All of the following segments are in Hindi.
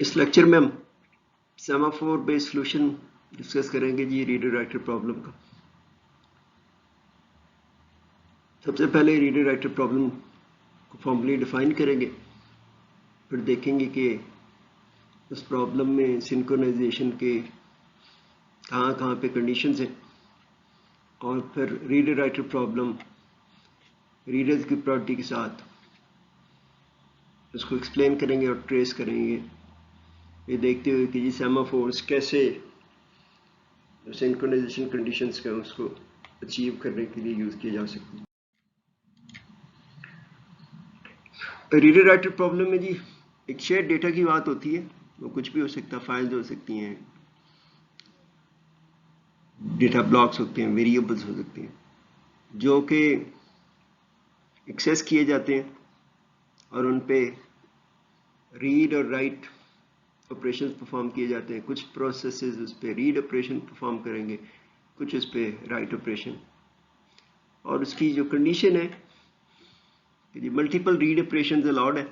इस लेक्चर में हम सेमाफोर बेस्ड सॉल्यूशन डिस्कस करेंगे जी रीडर राइटर प्रॉब्लम का। सबसे पहले रीडर राइटर प्रॉब्लम को फॉर्मली डिफाइन करेंगे, फिर देखेंगे कि उस प्रॉब्लम में सिंक्रोनाइजेशन के कहाँ कहाँ पे कंडीशंस हैं, और फिर रीडर राइटर प्रॉब्लम रीडर्स की प्रॉपर्टी के साथ उसको एक्सप्लेन करेंगे और ट्रेस करेंगे, ये देखते हुए कि जी सेमाफोर्स कैसे सिंक्रोनाइजेशन कंडीशंस का उसको अचीव करने के लिए यूज किए जा सकते हैं। रीडर राइटर प्रॉब्लम में जी एक शेयर डेटा की बात होती है, वो कुछ भी हो सकता है, फाइल्स हो सकती हैं, डेटा ब्लॉक्स होते हैं, वेरिएबल्स हो सकते हैं, जो कि एक्सेस किए जाते हैं और उन पे रीड और राइट ऑपरेशन परफॉर्म किए जाते हैं। कुछ प्रोसेसेस उस पर रीड ऑपरेशन परफॉर्म करेंगे, कुछ उस पर राइट ऑपरेशन, और उसकी जो कंडीशन है कि मल्टीपल रीड ऑपरेशन अलाउड है,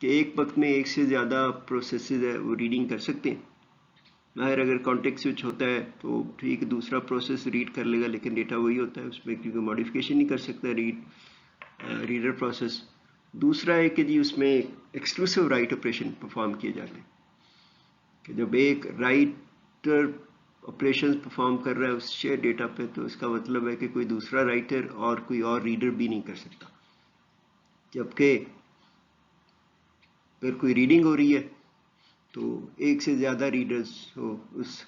कि एक वक्त में एक से ज़्यादा प्रोसेसेस है वो रीडिंग कर सकते हैं। बाहर अगर कॉन्टेक्स्ट स्विच होता है तो ठीक है, दूसरा प्रोसेस रीड कर लेगा, लेकिन डेटा वही होता है, उसमें क्योंकि मॉडिफिकेशन नहीं कर सकता रीडर प्रोसेस। दूसरा है कि जी उसमें एक्सक्लूसिव राइट ऑपरेशन परफॉर्म किए जाते हैं, कि जब एक राइटर ऑपरेशन परफॉर्म कर रहा है उस शेयर डेटा पे, तो इसका मतलब है कि कोई दूसरा राइटर और कोई और रीडर भी नहीं कर सकता। जबकि अगर कोई रीडिंग हो रही है तो एक से ज़्यादा रीडर्स हो उस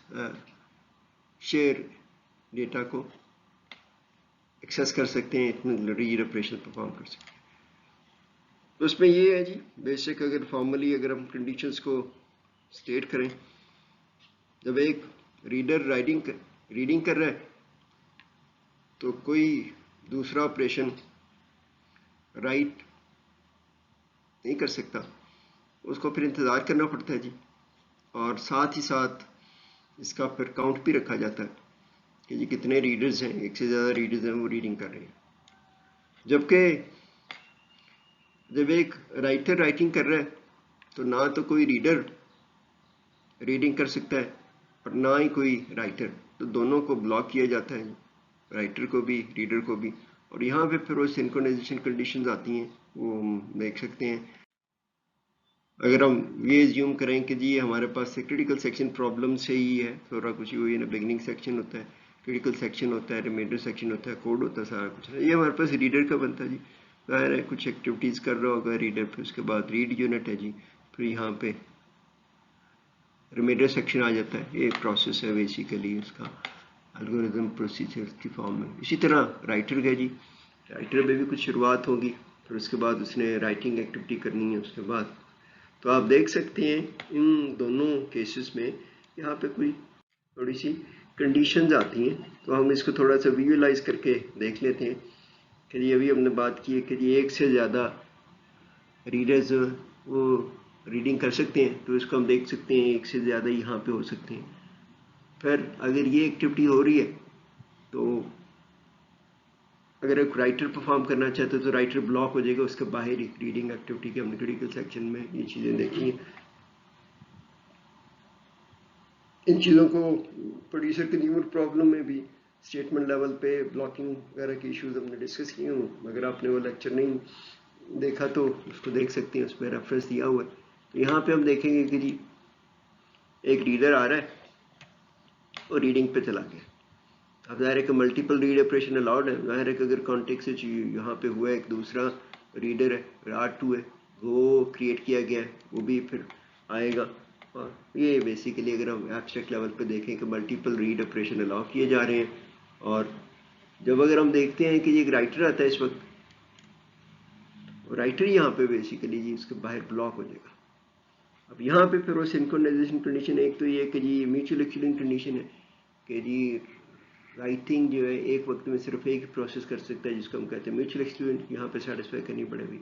शेयर डेटा को एक्सेस कर सकते हैं, इतने रीड ऑपरेशन परफॉर्म कर सकते हैं। तो उसमें ये है जी बेसिक, अगर फॉर्मली अगर हम कंडीशंस को स्टेट करें, जब एक रीडर रीडिंग कर रहा है तो कोई दूसरा ऑपरेशन राइट नहीं कर सकता, उसको फिर इंतज़ार करना पड़ता है जी, और साथ ही साथ इसका फिर काउंट भी रखा जाता है कि जी कितने रीडर्स हैं, एक से ज़्यादा रीडर्स हैं वो रीडिंग कर रहे हैं। जबकि जब एक राइटर राइटिंग कर रहा है तो ना तो कोई रीडर रीडिंग कर सकता है और ना ही कोई राइटर, तो दोनों को ब्लॉक किया जाता है, राइटर को भी रीडर को भी। और यहाँ पे फिर वो सिंक्रोनाइजेशन कंडीशंस आती हैं, वो हम देख सकते हैं। अगर हम ये एज्यूम करें कि जी हमारे पास से क्रिटिकल सेक्शन प्रॉब्लम से ही है, थोड़ा कुछ ही हुई ना, बिगिनिंग सेक्शन होता है, क्रिटिकल सेक्शन होता है, रिमाइंडर सेक्शन होता है, कोड होता है, सारा कुछ है, ये हमारे पास रीडर का बनता है जी। जाहिर है कुछ एक्टिविटीज़ कर रहा होगा रीडर, फिर उसके बाद रीड यूनिट है जी, फिर यहाँ पे रिमाइंडर सेक्शन आ जाता है। ये प्रोसेस है बेसिकली उसका एल्गोरिथम प्रोसीजर की फॉर्म में। इसी तरह राइटर का जी, राइटर में भी कुछ शुरुआत होगी, फिर उसके बाद उसने राइटिंग एक्टिविटी करनी है उसके बाद। तो आप देख सकते हैं इन दोनों केसेस में यहाँ पे कोई थोड़ी सी कंडीशंस आती हैं, तो हम इसको थोड़ा सा विजुअलाइज करके देख लेते हैं कि जी अभी हमने बात की है कि जी एक से ज़्यादा रीडर्स वो रीडिंग कर सकते हैं, तो इसको हम देख सकते हैं एक से ज़्यादा यहाँ पे हो सकते हैं। फिर अगर ये एक्टिविटी हो रही है तो अगर एक राइटर परफॉर्म करना चाहते तो राइटर ब्लॉक हो जाएगा उसके बाहर ही रीडिंग एक्टिविटी के। हमने क्रिटिकल सेक्शन में ये चीज़ें देखी हैं। इन चीज़ों को प्रोड्यूसर कंज्यूमर प्रॉब्लम में भी स्टेटमेंट लेवल पे ब्लॉकिंग वगैरह के इश्यूज हमने डिस्कस किए हूँ। अगर आपने वो लेक्चर नहीं देखा तो उसको देख सकते हैं, उसमें रेफरेंस दिया हुआ है। तो यहाँ पे हम देखेंगे कि जी एक रीडर आ रहा है और रीडिंग पे चला गया। अब जाहिर है कि मल्टीपल रीड ऑपरेशन अलाउड है, जाहिर है कि अगर कॉन्टेक्स्ट से यहाँ पे हुआ है, एक दूसरा रीडर है, R2 है, वो क्रिएट किया गया है, वो भी फिर आएगा। और ये बेसिकली अगर हम एब्स्ट्रैक्ट लेवल पे देखें कि मल्टीपल रीड ऑपरेशन अलाउ किए जा रहे हैं, और जब अगर हम देखते हैं कि ये एक राइटर आता है इस वक्त, राइटर यहाँ पे बेसिकली जी उसके बाहर ब्लॉक हो जाएगा। अब यहाँ पे फिर वो सिंक्रोनाइजेशन कंडीशन, एक तो ये कि जी म्यूचुअल एक्सक्लूडिंग कंडीशन है कि जी राइटिंग जो है एक वक्त में सिर्फ एक ही प्रोसेस कर सकता है, जिसको हम कहते हैं म्यूचुअल एक्सक्लूडेंट, यहाँ पे सेटिस्फाई करनी पड़ेगी।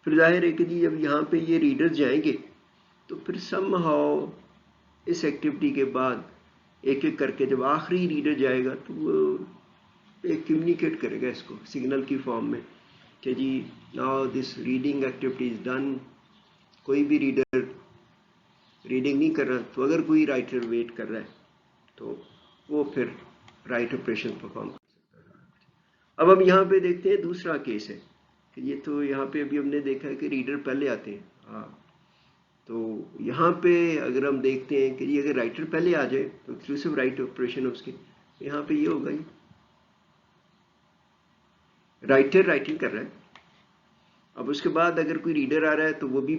फिर जाहिर है कि जी जब यहाँ पे ये रीडर्स जाएंगे तो फिर समहाउ इस एक्टिविटी के बाद एक एक करके जब आखिरी रीडर जाएगा तो वो एक कम्युनिकेट करेगा इसको सिग्नल की फॉर्म में कि जी now this reading activity is done. कोई भी रीडर रीडिंग नहीं कर रहा, तो अगर कोई राइटर वेट कर रहा है तो वो फिर राइट ऑपरेशन परफॉर्म कर सकता है। अब हम यहाँ पे देखते हैं दूसरा केस है कि ये तो यहाँ पे अभी हमने देखा है कि रीडर पहले आते हैं। हाँ, तो यहाँ पे अगर हम देखते हैं कि ये अगर राइटर पहले आ जाए तो एक्सक्लूसिव राइट ऑपरेशन उसके यहाँ पे ये होगा, ये राइटर राइटिंग कर रहा है, अब उसके बाद अगर कोई रीडर आ रहा है तो वो भी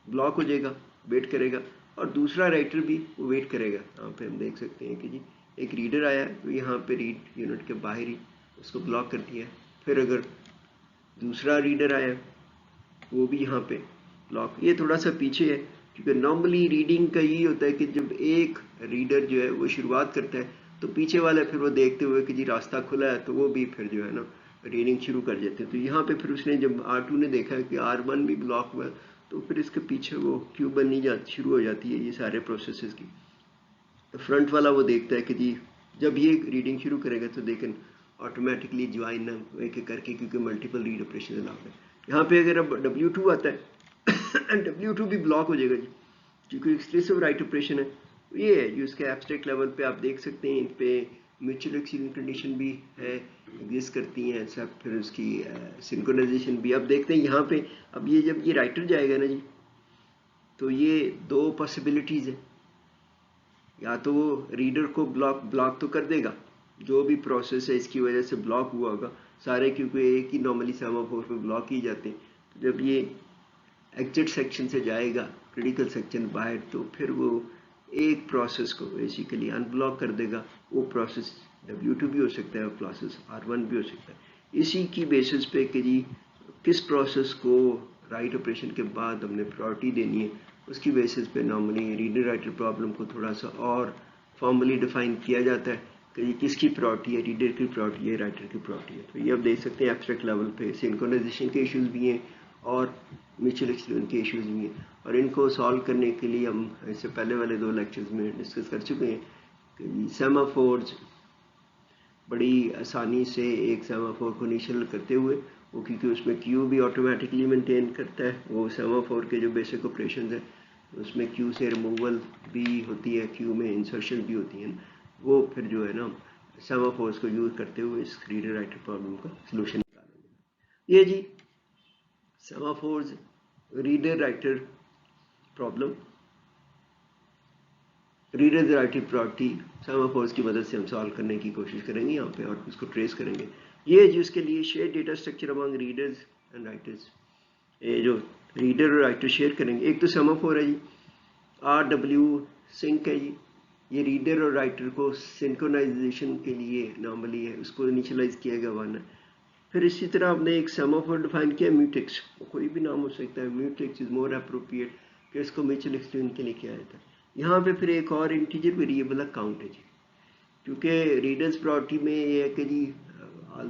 ब्लॉक हो जाएगा, वेट करेगा, और दूसरा राइटर भी वो वेट करेगा। यहाँ पे हम देख सकते हैं कि जी एक रीडर आया है तो यहाँ पे रीड यूनिट के बाहर ही उसको ब्लॉक कर दिया है। फिर अगर दूसरा रीडर आया वो भी यहाँ पे ब्लॉक, ये थोड़ा सा पीछे है क्योंकि नॉर्मली रीडिंग का यही होता है कि जब एक रीडर जो है वो शुरुआत करता है तो पीछे वाला फिर वो देखते हुए कि जी रास्ता खुला है तो वो भी फिर जो है ना रीडिंग शुरू कर देते हैं। तो यहाँ पे फिर उसने जब R2 ने देखा कि R1 भी ब्लॉक हुआ तो फिर इसके पीछे वो क्यू बननी शुरू हो जाती है ये सारे प्रोसेसेस की। तो फ्रंट वाला वो देखता है कि जी जब ये रीडिंग शुरू करेगा तो दे कैन ऑटोमेटिकली ज्वाइन एक करके, क्योंकि मल्टीपल रीड ऑपरेशन अलाउड है। यहाँ पे अगर अब W2 आता है W2 भी ब्लॉक हो जाएगा जी, क्योंकि एक्सक्लूसिव राइट ऑपरेशन है। ये है जो इसके एब्स्ट्रैक्ट लेवल पे आप देख सकते हैं, इन पे म्यूचुअल एक्सक्लूजन कंडीशन भी है, एग्जिस्ट करती हैं सब, फिर उसकी सिंक्रोनाइजेशन भी। अब देखते हैं यहाँ पे, अब ये जब ये राइटर जाएगा ना जी, तो ये दो पॉसिबिलिटीज है, या तो वो रीडर को ब्लॉक तो कर देगा, जो भी प्रोसेस है इसकी वजह से ब्लॉक हुआ होगा सारे, क्योंकि एक ही नॉर्मली सेमाफोर पे ब्लॉक ही जाते हैं। तो जब ये एग्जिट सेक्शन से जाएगा क्रिटिकल सेक्शन बाहर, तो फिर वो एक प्रोसेस को बेसिकली अनब्लॉक कर देगा। वो प्रोसेस W2 भी हो सकता है और प्रोसेस R1 भी हो सकता है। इसी की बेसिस पे कि जी किस प्रोसेस को राइट ऑपरेशन के बाद हमने प्रायोरिटी देनी है, उसकी बेसिस पे नॉर्मली रीडर राइटर प्रॉब्लम को थोड़ा सा और फॉर्मली डिफाइन किया जाता है कि ये किसकी प्रायोरिटी है, रीडर की प्रायोरिटी है, राइटर की प्रायोरिटी है। तो ये आप देख सकते हैं एब्स्ट्रैक्ट लेवल पे सिंक्रोनाइजेशन के इश्यूज भी हैं और म्यूचुअल एक्सक्लूजन के इश्यूज भी हैं, और इनको सॉल्व करने के लिए हम इससे पहले वाले 2 लेक्चर्स में डिस्कस कर चुके हैं कि सेमाफोर्स बड़ी आसानी से एक सेमाफोर को इनिशियल करते हुए, वो क्योंकि उसमें क्यू भी ऑटोमेटिकली मेंटेन करता है, वो सेमाफोर के जो बेसिक ऑपरेशंस हैं उसमें क्यू से रिमूवल भी होती है, क्यू में इंसर्शन भी होती है, वो फिर जो है ना सेमाफोर्स को यूज करते हुए इस रीडर राइटर प्रॉब्लम का सलूशन निकालेंगे। ये जी semaphores reader writer problem, reader writer priority semaphores की मदद से हम सॉल्व करने की कोशिश करेंगे यहाँ पे और उसको ट्रेस करेंगे। ये जिसके लिए share data structure among readers and writers, ये जो रीडर और राइटर शेयर करेंगे, एक तो सेमाफोर है जी, RW सिंक है जी, ये रीडर और राइटर को सिंक्रोनाइजेशन के लिए नॉर्मली है, उसको इनिशियलाइज किया गया वन। फिर इसी तरह आपने एक सेमाफोर डिफाइन किया म्यूटेक्स, कोई भी नाम हो सकता है, म्यूटेक्स इज मोर अप्रोप्रिएट कि इसको म्यूचुअल एक्सक्लूजन के लिए किया जाता है। यहाँ पे फिर एक और इंटीजर वेरिएबल काउंट है जी, क्योंकि रीडर्स प्रायोरिटी में ये है कि जी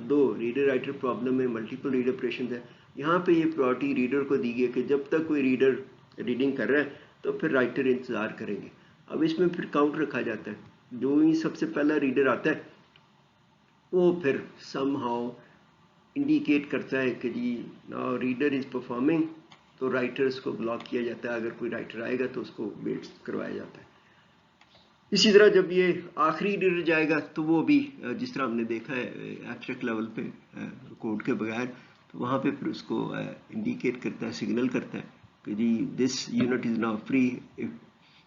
दो रीडर राइटर प्रॉब्लम में मल्टीपल रीड ऑपरेशन है, यहाँ पे ये प्रायोरिटी रीडर को दी गई कि जब तक कोई रीडर रीडिंग कर रहा है तो फिर राइटर इंतजार करेंगे। अब इसमें फिर काउंट रखा जाता है, जो ही सबसे पहला रीडर आता है वो फिर समहाउ इंडिकेट करता है कि जी नाउ रीडर इज परफॉर्मिंग, तो राइटर्स को ब्लॉक किया जाता है, अगर कोई राइटर आएगा तो उसको वेट करवाया जाता है। इसी तरह जब ये आखिरी रीडर जाएगा तो वो भी जिस तरह हमने देखा है एब्स्ट्रैक्ट लेवल पे कोड के बगैर, तो वहाँ पे फिर उसको इंडिकेट करता है, सिग्नल करता है कि जी this unit is now free.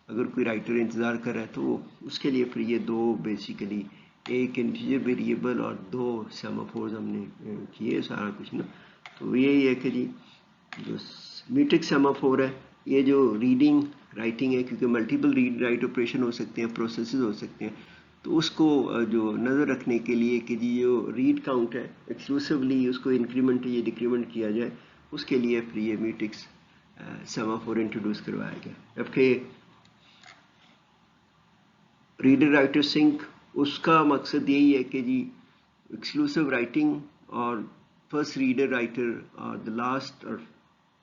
अगर कोई राइटर इंतजार कर रहा है तो वो उसके लिए फिर ये दो बेसिकली एक इंटीजर वेरिएबल और 2 सेमाफोर्स हमने किए सारा कुछ ना। तो यही है कि जी जो म्यूटेक्स सेमाफोर है, ये जो रीडिंग राइटिंग है, क्योंकि मल्टीपल रीड राइट ऑपरेशन हो सकते हैं, प्रोसेसेस हो सकते हैं, तो उसको जो नज़र रखने के लिए कि जी जो रीड काउंट है एक्सक्लूसिवली उसको इंक्रीमेंट या डिक्रीमेंट किया जाए, उसके लिए फिर ये म्यूटेक्स सेमाफोर इंट्रोड्यूस करवाया गया। जबकि रीडर राइटर सिंक, उसका मकसद यही है कि जी एक्सक्लूसिव राइटिंग और फर्स्ट रीडर राइटर और द लास्ट और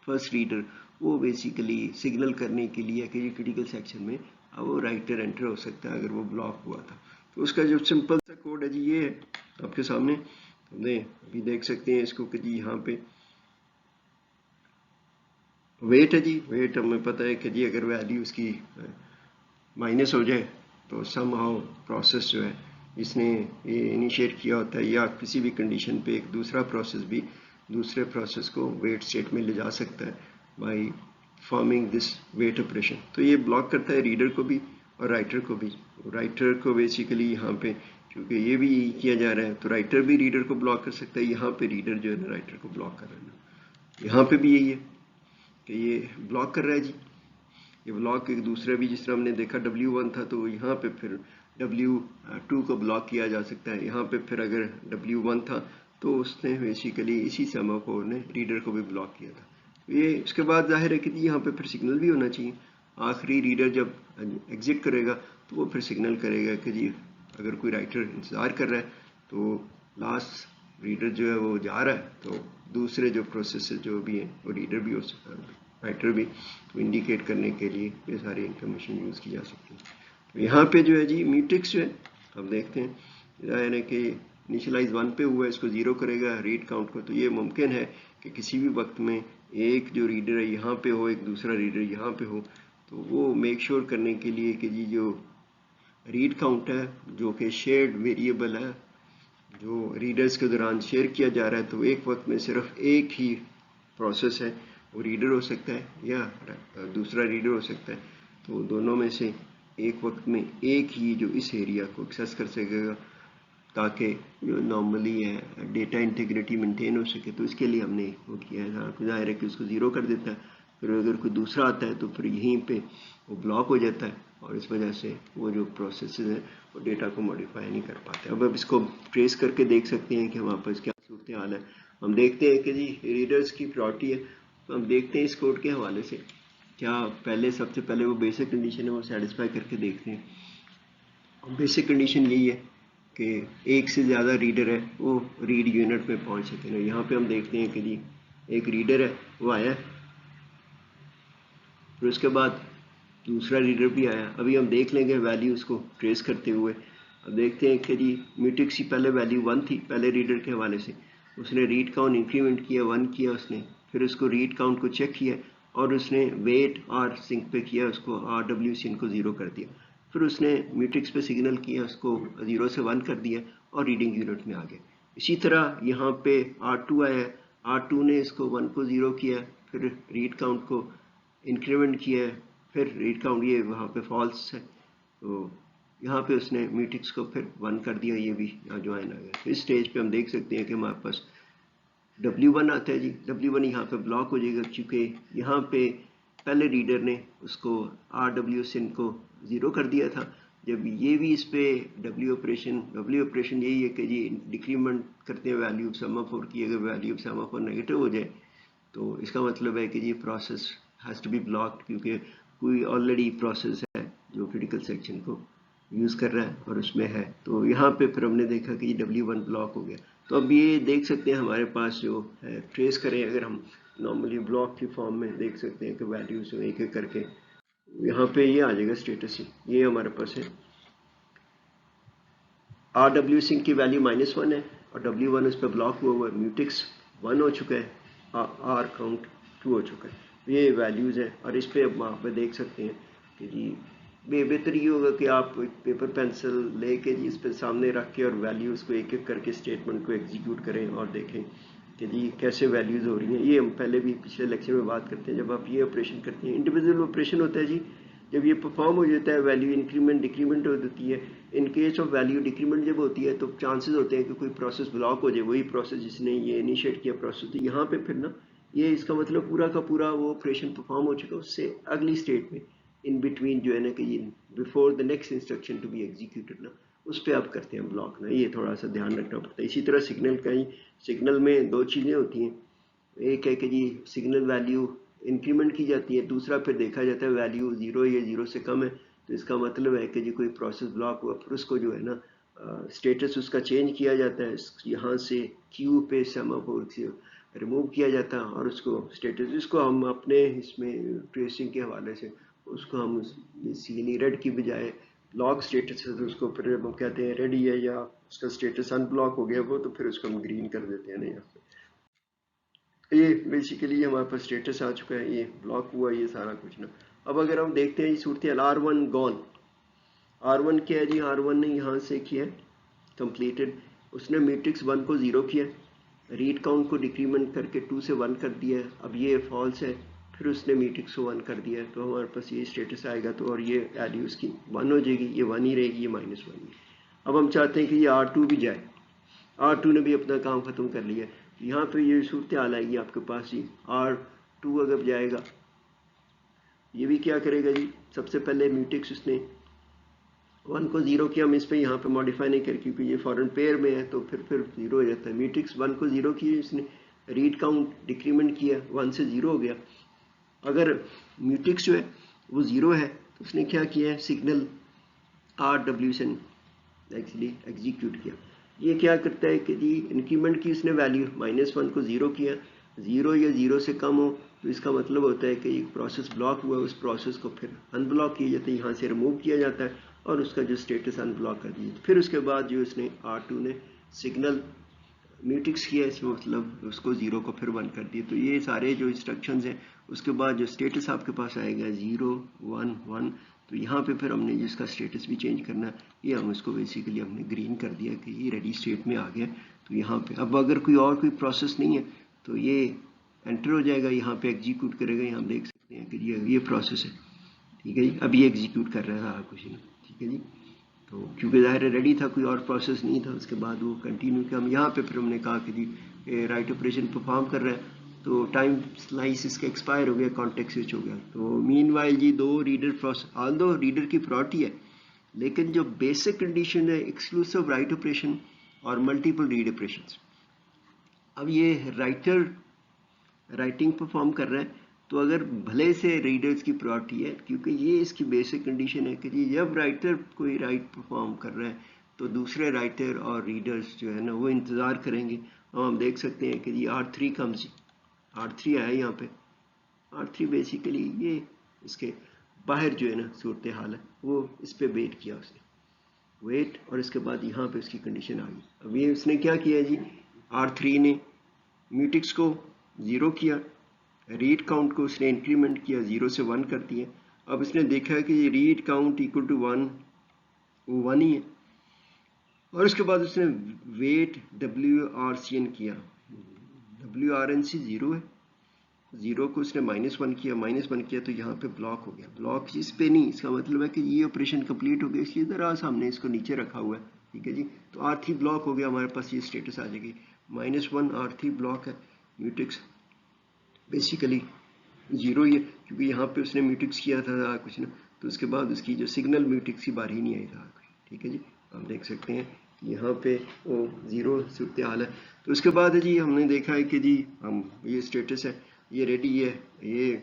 फर्स्ट रीडर वो बेसिकली सिग्नल करने के लिए कि जी क्रिटिकल सेक्शन में अब वो राइटर एंटर हो सकता है अगर वो ब्लॉक हुआ था। तो उसका जो सिंपल सा कोड है जी ये है आपके सामने, हमने अभी देख सकते हैं इसको कि जी यहाँ पे वेट है जी, वेट हमें पता है कि जी अगर वैल्यू उसकी माइनस हो जाए तो समहाउ प्रोसेस जो है इसने ये इनिशिएट किया होता है या किसी भी कंडीशन पे एक दूसरा प्रोसेस भी दूसरे प्रोसेस को वेट स्टेट में ले जा सकता है by forming this wait operation. तो ये ब्लॉक करता है रीडर को भी और राइटर को भी। राइटर को बेसिकली यहाँ पे क्योंकि ये भी किया जा रहा है तो राइटर भी रीडर को ब्लॉक कर सकता है, यहाँ पे रीडर जो है ना राइटर को ब्लॉक कर रहा है। यहाँ पे भी यही है कि ये ब्लॉक कर रहा है जी, ये ब्लॉक एक दूसरे भी जिस तरह हमने देखा W1 था तो यहाँ पे फिर W2 को ब्लॉक किया जा सकता है। यहाँ पे फिर अगर W1 था तो उसने बेसिकली इसी सेमाफोर ने रीडर को भी ब्लॉक किया था। ये उसके बाद जाहिर है कि यहाँ पे फिर सिग्नल भी होना चाहिए। आखिरी रीडर जब एग्जिट करेगा तो वो फिर सिग्नल करेगा कि जी अगर कोई राइटर इंतज़ार कर रहा है तो लास्ट रीडर जो है वो जा रहा है, तो दूसरे जो प्रोसेस जो भी हैं वो रीडर भी हो सकता है राइटर भी, तो इंडिकेट करने के लिए ये सारी इंफॉर्मेशन यूज़ की जा सकती है। तो यहाँ पे जो है जी म्यूटेक्स जो है हम देखते हैं जाहिर है कि इनिशियलाइज 1 पे हुआ है, इसको 0 करेगा रीड काउंट को, तो ये मुमकिन है कि किसी भी वक्त में एक जो रीडर है यहाँ पे हो, एक दूसरा रीडर यहाँ पे हो, तो वो मेक श्योर करने के लिए कि जी जो रीड काउंट है जो कि शेयर्ड वेरिएबल है जो रीडर्स के दौरान शेयर किया जा रहा है, तो एक वक्त में सिर्फ एक ही प्रोसेस है वो रीडर हो सकता है या दूसरा रीडर हो सकता है, तो दोनों में से एक वक्त में एक ही जो इस एरिया को एक्सेस कर सकेगा ताकि जो नॉर्मली है डेटा इंटीग्रिटी मेंटेन हो सके। तो इसके लिए हमने वो किया है, हाँ जाहिर है कि उसको 0 कर देता है, फिर अगर कोई दूसरा आता है तो फिर यहीं पे वो ब्लॉक हो जाता है और इस वजह से वो जो प्रोसेस है वो डेटा को मॉडिफाई नहीं कर पाते। अब इसको ट्रेस करके देख सकते हैं कि हमारे पास क्या सूरत हाल है। हम देखते हैं कि जी रीडर्स की प्रायोरिटी है, तो हम देखते हैं इस कोड के हवाले से क्या पहले सबसे पहले वो बेसिक कंडीशन है वो सेटिस्फाई करके देखते हैं। बेसिक कंडीशन यही है कि एक से ज़्यादा रीडर है वो रीड यूनिट में पहुंच सके ना। यहाँ पे हम देखते हैं कि जी एक रीडर है वो आया, फिर उसके बाद दूसरा रीडर भी आया। अभी हम देख लेंगे वैल्यू उसको ट्रेस करते हुए। अब देखते हैं कि जी म्यूटेक्स की पहले वैल्यू 1 थी पहले रीडर के हवाले से, उसने रीड काउंट इंक्रीमेंट किया 1 किया उसने, फिर उसको रीड काउंट को चेक किया और उसने वेट और सिंक पे किया, उसको RWCN को 0 कर दिया, फिर उसने म्यूटेक्स पे सिग्नल किया उसको 0 से 1 कर दिया और रीडिंग यूनिट में आ गया। इसी तरह यहाँ पे R2 आया, R2 ने इसको 1 को 0 किया, फिर रीड काउंट को इंक्रीमेंट किया है, फिर रीड काउंट ये वहाँ पे फॉल्स है तो यहाँ पे उसने म्यूटेक्स को फिर 1 कर दिया, ये भी यहाँ ज्वाइन आ गया। तो इस स्टेज पे हम देख सकते हैं कि हमारे पास W1 आता है जी, W1 यहाँ पे ब्लॉक हो जाएगा क्योंकि यहाँ पे पहले रीडर ने उसको RWCN को 0 कर दिया था। जब ये भी इस पे W ऑपरेशन यही है कि जी डिक्रीमेंट करते हैं वैल्यू सेमाफोर की, अगर वैल्यू सेमाफोर नेगेटिव हो जाए तो इसका मतलब है कि ये process has to be blocked क्योंकि कोई ऑलरेडी प्रोसेस है जो क्रिटिकल सेक्शन को यूज़ कर रहा है और उसमें है। तो यहाँ पे फिर हमने देखा कि W1 ब्लॉक हो गया। तो अब ये देख सकते हैं हमारे पास जो है ट्रेस करें अगर हम नॉर्मली ब्लॉक की फॉर्म में देख सकते हैं कि वैल्यूज एक एक करके यहाँ पे ये आ जाएगा स्टेटस, ये हमारे पास है RWCN की वैल्यू -1 है और W1 उस पर ब्लॉक हुआ है, म्यूटेक्स 1 हो चुका है, R काउंट 2 हो चुका है। ये वैल्यूज़ हैं और इस पे अब वहाँ पे देख सकते हैं कि जी बेहतर ये होगा कि आप एक पेपर पेंसिल लेके जी इस पे सामने रख के और वैल्यूज़ को एक एक करके स्टेटमेंट को एग्जीक्यूट करें और देखें कि जी कैसे वैल्यूज़ हो रही हैं। ये हम पहले भी पिछले लेक्चर में बात करते हैं, जब आप ये ऑपरेशन करते हैं इंडिविजुअल ऑपरेशन होता है जी, जब ये परफॉर्म हो जाता है वैल्यू इंक्रीमेंट डिक्रीमेंट हो जाती है। In case of value decrement जब होती है तो चांसेस होते हैं कि कोई प्रोसेस ब्लॉक हो जाए, वही प्रोसेस जिसने ये इनिशिएट किया प्रोसेस, तो यहाँ पे फिर ना ये इसका मतलब पूरा का पूरा वो ऑपरेशन परफॉर्म हो चुका, उससे अगली स्टेट में इन बिटवीन जो है ना कि ये before the next instruction to be executed ना उस पर आप करते हैं ब्लॉक ना, ये थोड़ा सा ध्यान रखना पड़ता है। इसी तरह सिग्नल का ही सिग्नल में दो चीज़ें होती हैं, एक है कि जी सिग्नल वैल्यू इंक्रीमेंट की जाती है, दूसरा फिर देखा जाता है वैल्यू 0 या 0 से कम है तो इसका मतलब है कि जी कोई प्रोसेस ब्लॉक हुआ, फिर उसको जो है ना स्टेटस उसका चेंज किया जाता है, यहाँ से क्यू पे सेमाफोर से रिमूव किया जाता है और उसको स्टेटस जिसको हम अपने इसमें ट्रेसिंग के हवाले से उसको हम बेसिकली रेड की बजाय ब्लॉक स्टेटस है तो उसको फिर हम कहते हैं रेडी है या उसका स्टेटस अनब्लॉक हो गया वो, तो फिर उसको हम ग्रीन कर देते हैं ना यहाँ पे। ये बेसिकली हमारे पास स्टेटस आ चुका है, ये ब्लॉक हुआ ये सारा कुछ ना। अब अगर हम देखते हैं सूरत R1 गॉन, R1 क्या है जी, R1 ने यहाँ से किया कंप्लीटेड, उसने मैट्रिक्स 1 को 0 किया, रीड काउंट को डिक्रीमेंट करके 2 से 1 कर दिया, अब ये फॉल्स है, फिर उसने मैट्रिक्स को 1 कर दिया, तो हमारे पास ये स्टेटस आएगा। तो और ये वैल्यू इसकी 1 हो जाएगी, ये 1 ही रहेगी, ये -1 ही। अब हम चाहते हैं कि ये R2 भी जाए, R2 ने भी अपना काम ख़त्म कर लिया। यहाँ पे ये सूरत हाल आएगी आपके पास जी, R2 अगर जाएगा ये भी क्या करेगा जी, सबसे पहले म्यूटेक्स उसने 1 को 0 किया, हम इस पे यहाँ पे मॉडिफाई नहीं कर, क्योंकि ये फॉरेन पेयर में है तो फिर 0 हो जाता है। म्यूटेक्स 1 को 0 किए, इसने रीड काउंट डिक्रीमेंट किया, 1 से 0 हो गया। अगर म्यूटेक्स जो है वो 0 है तो उसने क्या किया है, सिग्नल RW से एक्चुअली एग्जीक्यूट किया। ये क्या करता है कि जी इंक्रीमेंट की उसने वैल्यू -1 को 0 किया, 0 या 0 से कम हो तो इसका मतलब होता है कि एक प्रोसेस ब्लॉक हुआ है, उस प्रोसेस को फिर अनब्लॉक किया जाता है, यहाँ से रिमूव किया जाता है और उसका जो स्टेटस अनब्लॉक कर दिया। फिर उसके बाद जो उसने R2 ने सिग्नल म्यूटिक्स किया, इसमें मतलब उसको 0 को फिर 1 कर दिया। तो ये सारे जो इंस्ट्रक्शंस हैं, उसके बाद जो स्टेटस आपके पास आएगा 0 1 1, तो यहाँ पे फिर हमने जिसका स्टेटस भी चेंज करना, ये हम उसको बेसिकली हमने ग्रीन कर दिया कि ये रेडी स्टेट में आ गया। तो यहाँ पे अब अगर कोई प्रोसेस नहीं है तो ये एंटर हो जाएगा, यहाँ पे एग्जीक्यूट करेगा, यहाँ देख सकते हैं कि ये प्रोसेस है, ठीक है जी, अब ये एग्जीक्यूट कर रहा था कुछ नहीं, ठीक है जी। तो क्योंकि ज़ाहिर है रेडी था, कोई और प्रोसेस नहीं था, उसके बाद वो कंटिन्यू किया। हम यहाँ पे फिर हमने कहा कि जी राइट ऑपरेशन परफॉर्म कर रहा है, तो टाइम स्लाइस इसका एक्सपायर हो गया, कॉन्टेक्स्ट स्विच हो गया। तो मीनवाइल जी दो रीडर प्रोसेस, ऑल्दो रीडर की प्रायोरिटी है, लेकिन जो बेसिक कंडीशन है एक्सक्लूसिव राइट ऑपरेशन और मल्टीपल रीड ऑपरेशन। अब ये राइटिंग परफॉर्म कर रहा है, तो अगर भले से रीडर्स की प्रायोरिटी है, क्योंकि ये इसकी बेसिक कंडीशन है कि जी जब राइटर कोई राइट परफॉर्म कर रहा है तो दूसरे राइटर और रीडर्स जो है ना वो इंतज़ार करेंगे। और हम देख सकते हैं कि जी R3 कम्स, R3 आया यहाँ पे, R3 बेसिकली ये इसके बाहर जो है ना सूरत हाल है, वो इस पर वेट किया उसने, वेट, और इसके बाद यहाँ पे उसकी कंडीशन आ गई। अब ये उसने क्या किया जी, R3 ने म्यूटिक्स को 0 किया, रीड काउंट को उसने इंक्रीमेंट किया, 0 से 1 कर दिया। अब उसने देखा कि ये रीड काउंट इक्वल टू 1, वो 1 ही है, और उसके बाद उसने वेट WRCN किया, WRNC 0 है, 0 को उसने -1 किया, -1 किया तो यहाँ पे ब्लॉक हो गया, ब्लॉक इस पे नहीं, इसका मतलब है कि ये ऑपरेशन कंप्लीट हो गया, इसलिए ज़रा सामने इसको नीचे रखा हुआ है, ठीक है जी। तो R3 ब्लॉक हो गया, हमारे पास ये स्टेटस आ जाएगी -1, R3 ब्लॉक है, म्यूटिक्स बेसिकली 0 ही है, क्योंकि यहाँ पे उसने म्यूटिक्स किया था कुछ ना, तो उसके बाद उसकी जो सिग्नल म्यूटिक्स की बारी नहीं आई था, ठीक है जी। आप देख सकते हैं यहाँ पे वो 0 सूरत हाल है। तो उसके बाद है जी हमने देखा है कि जी हम ये स्टेटस है, ये रेडी है, ये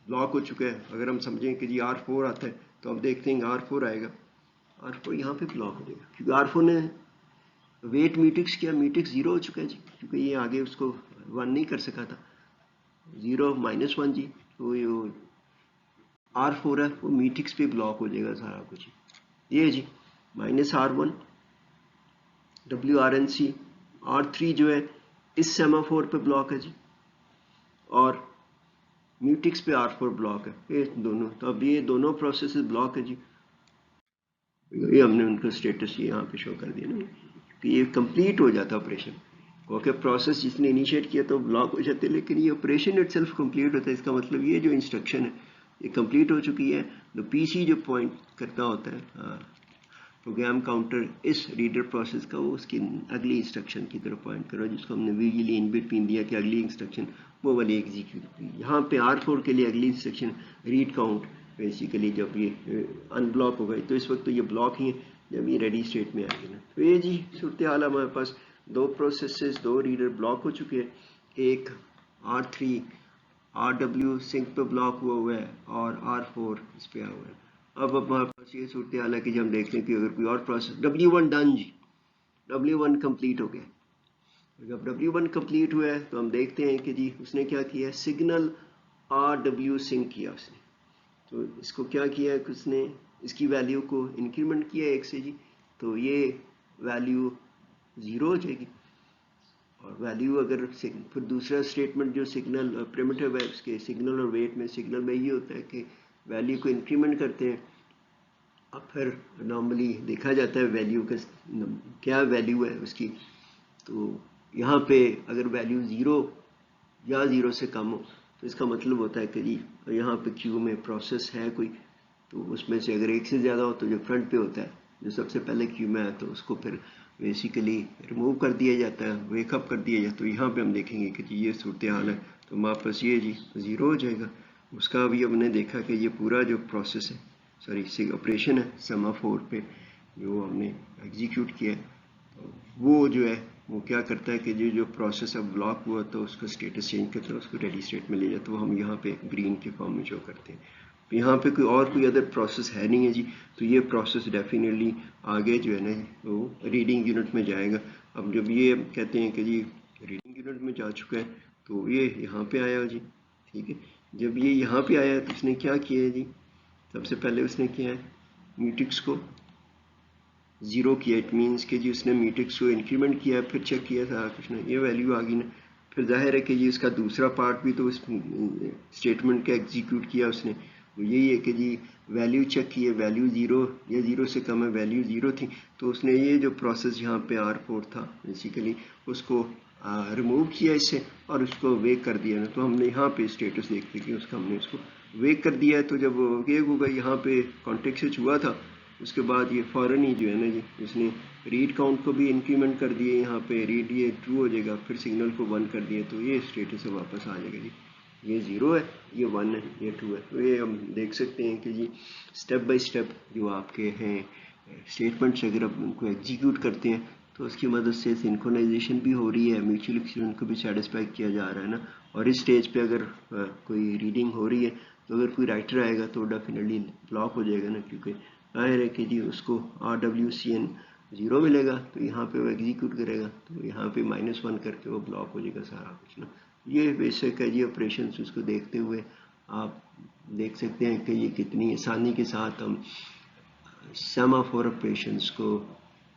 ब्लॉक हो चुका है। अगर हम समझें कि जी R4 आता है तो हम देखते हैं R4 आएगा, R4 यहाँ पे ब्लॉक हो जाएगा, क्योंकि R4 ने वेट म्यूटिक्स किया, म्यूटिक्स 0 हो चुका है जी, क्योंकि ये आगे उसको 1 नहीं कर सका था, 0 -1 जी। तो ये R4 है वो म्यूटिक्स पे ब्लॉक हो जाएगा सारा कुछ, ये जी -R1 WRNC, R3 जो है इस सेमाफोर पे ब्लॉक है जी, और म्यूटिक्स पे R4 ब्लॉक है, ये दोनों, तो अब ये दोनों प्रोसेस ब्लॉक है जी। ये हमने उनका स्टेटस यहाँ पे शो कर दिया ना कि ये कंप्लीट हो जाता ऑपरेशन, ओके, प्रोसेस जिसने इनिशिएट किया तो ब्लॉक हो जाते, लेकिन ये ऑपरेशन इटसेल्फ कंप्लीट होता है। इसका मतलब ये जो इंस्ट्रक्शन है ये कंप्लीट हो चुकी है, तो पीसी जो पॉइंट करता होता है प्रोग्राम काउंटर इस रीडर प्रोसेस का, वो उसकी अगली इंस्ट्रक्शन की तरफ पॉइंट करो, जिसको हमने वीजीली इन बिटवीन दिया कि अगली इंस्ट्रक्शन वो वाली एग्जीक्यूट हुई। यहाँ पे R4 के लिए अगली इंस्ट्रक्शन रीड काउंट, बेसिकली जब ये अनब्लॉक हो गई, तो इस वक्त तो ये ब्लॉक ही है, जब ये रेडी स्टेट में आएगी ना। तो ये जी सूरत हाल हमारे पास, दो प्रोसेसेस, दो रीडर ब्लॉक हो चुके हैं, एक R3 RW सिंक पे ब्लॉक हुआ है और R4 इस पे आया हुआ है। अब हमारे पास ये सूरत हाल है कि हम देखते हैं कि अगर कोई और प्रोसेस W1 डन जी, W1 कंप्लीट हो गया, जब W1 कंप्लीट हुआ है तो हम देखते हैं कि जी उसने क्या किया, सिग्नल RW सिंक किया उसने। तो इसको क्या किया है कि उसने इसकी वैल्यू को इंक्रीमेंट किया 1 से जी, तो ये वैल्यू 0 हो जाएगी, और वैल्यू अगर फिर दूसरा स्टेटमेंट जो सिग्नल प्रिमिटिव है उसके सिग्नल और वेट में, सिग्नल में ये होता है कि वैल्यू को इंक्रीमेंट करते हैं। अब फिर नॉर्मली देखा जाता है वैल्यू का क्या वैल्यू है उसकी। तो यहाँ पे अगर वैल्यू 0 या 0 से कम हो तो इसका मतलब होता है कि जी यहाँ पे क्यू में प्रोसेस है कोई, तो उसमें से अगर एक से ज़्यादा हो तो जो फ्रंट पे होता है जो सबसे पहले क्यू में है तो उसको फिर बेसिकली रिमूव कर दिया जाता है, वेकअप कर दिया जाता है। तो यहाँ पे हम देखेंगे कि जी ये सूरत हाल है, तो हमारे पास ये जी 0 हो जाएगा। उसका अभी हमने देखा कि ये पूरा जो प्रोसेस है, सॉरी ऑपरेशन है सेमाफोर पे जो हमने एग्जीक्यूट किया है, तो वो जो है वो क्या करता है कि जो प्रोसेस अब ब्लॉक हुआ तो उसका स्टेटस चेंज करता है, उसको रेडी स्टेट में ले जाता है। तो हम यहाँ पे ग्रीन के फॉर्म में शो करते हैं। यहाँ पे कोई अदर प्रोसेस है नहीं है जी, तो ये प्रोसेस डेफिनेटली आगे जो है ना वो रीडिंग यूनिट में जाएगा। अब जब ये कहते हैं कि जी रीडिंग यूनिट में जा चुका है तो ये यहाँ पे आया जी, ठीक है। जब ये यहाँ पे आया तो उसने क्या किया है जी, सबसे पहले उसने किया है म्यूटेक्स को 0 किया। इट मीन्स कि जी उसने म्यूटेक्स को इंक्रीमेंट किया, फिर चेक किया सारा कुछ ना, ये वैल्यू आ गई ना। फिर जाहिर है कि जी इसका दूसरा पार्ट भी तो उस स्टेटमेंट का एग्जीक्यूट किया उसने, वो यही है कि जी वैल्यू चेक की है, वैल्यू 0 या 0 से कम है, वैल्यू 0 थी, तो उसने ये जो प्रोसेस यहाँ पे R4 था बेसिकली उसको रिमूव किया इससे और उसको वेक कर दिया ना। तो हमने यहाँ पे स्टेटस देखते कि उसका हमने उसको वेक कर दिया है। तो जब वेक होगा यहाँ पे कॉन्टेक्स्ट स्विच हुआ था, उसके बाद ये फ़ौरन ही जो है ना जी उसने रीड काउंट को भी इंक्रीमेंट कर दिए, यहाँ पे रीड ये ट्रू हो जाएगा, फिर सिग्नल को 1 कर दिया, तो ये स्टेटस से वापस आ जाएगा जी। ये 0 है, ये 1 है, ये 2 है। तो ये हम देख सकते हैं कि जी स्टेप बाय स्टेप जो आपके हैं स्टेटमेंट्स अगर आप उनको एग्जीक्यूट करते हैं तो उसकी मदद से सिंक्रोनाइजेशन भी हो रही है, म्यूचुअल एक्सक्लूजन को भी सेटिस्फाई किया जा रहा है ना। और इस स्टेज पे अगर कोई रीडिंग हो रही है तो अगर कोई राइटर आएगा तो डेफिनेटली ब्लॉक हो जाएगा ना, क्योंकि जाहिर है कि जी उसको RWCN 0 मिलेगा, तो यहाँ पे वो एग्जीक्यूट करेगा तो यहाँ पे -1 करके वो ब्लॉक हो जाएगा सारा कुछ ना। ये बेसिक है जी ऑपरेशन। उसको देखते हुए आप देख सकते हैं कि ये कितनी आसानी के साथ हम सेमाफोर ऑपरेशंस को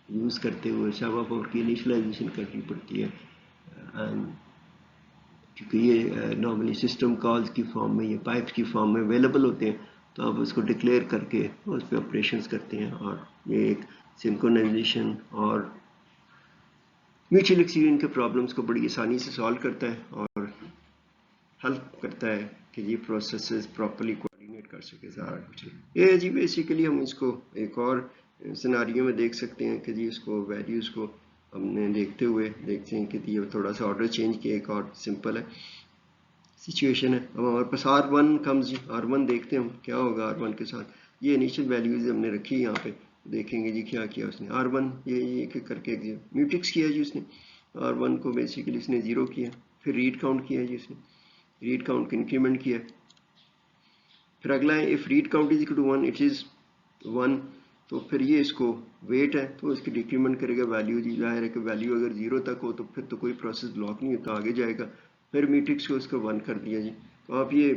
यूज़ करते हुए सेमाफोर की इनिशियलाइजेशन करनी पड़ती है, क्योंकि ये नॉर्मली सिस्टम कॉल्स की फॉर्म में, ये पाइप्स की फॉर्म में अवेलेबल होते हैं, तो आप उसको डिक्लेयर करके उस पर ऑपरेशंस करते हैं। और ये एक सिंक्रोनाइजेशन और म्यूचुअल एक्सक्लूजन के प्रॉब्लम्स को बड़ी आसानी से सॉल्व करता है और हेल्प करता है कि ये प्रोसेसेस प्रॉपर्ली कोऑर्डिनेट कर सके सारा कुछ। ये जी बेसिकली हम इसको एक और सिनारियो में देख सकते हैं कि जी इसको वैल्यूज़ को हमने देखते हुए देखते हैं कि ये थोड़ा सा ऑर्डर चेंज किया, एक और सिंपल है सिचुएशन है। अब हमारे पास R1 कम्स जी, R1 देखते हैं हम क्या होगा R1 के साथ। ये इनिशियल वैल्यूज हमने रखी है यहाँ पे, देखेंगे जी क्या किया उसने। R1 ये करके म्यूटेक्स किया जी उसने, R1 को बेसिकली इसने 0 किया, फिर रीड काउंट किया जी उसने, रीड काउंट को इंक्रीमेंट किया। फिर अगला है if read count is equal to 1 it is 1, तो फिर ये इसको वेट है तो इसकी डिक्रीमेंट करेगा वैल्यू जी। जाहिर है कि वैल्यू अगर 0 तक हो तो फिर तो कोई प्रोसेस ब्लॉक नहीं होता, आगे जाएगा। फिर म्यूटेक्स को उसको 1 कर दिया जी। तो आप ये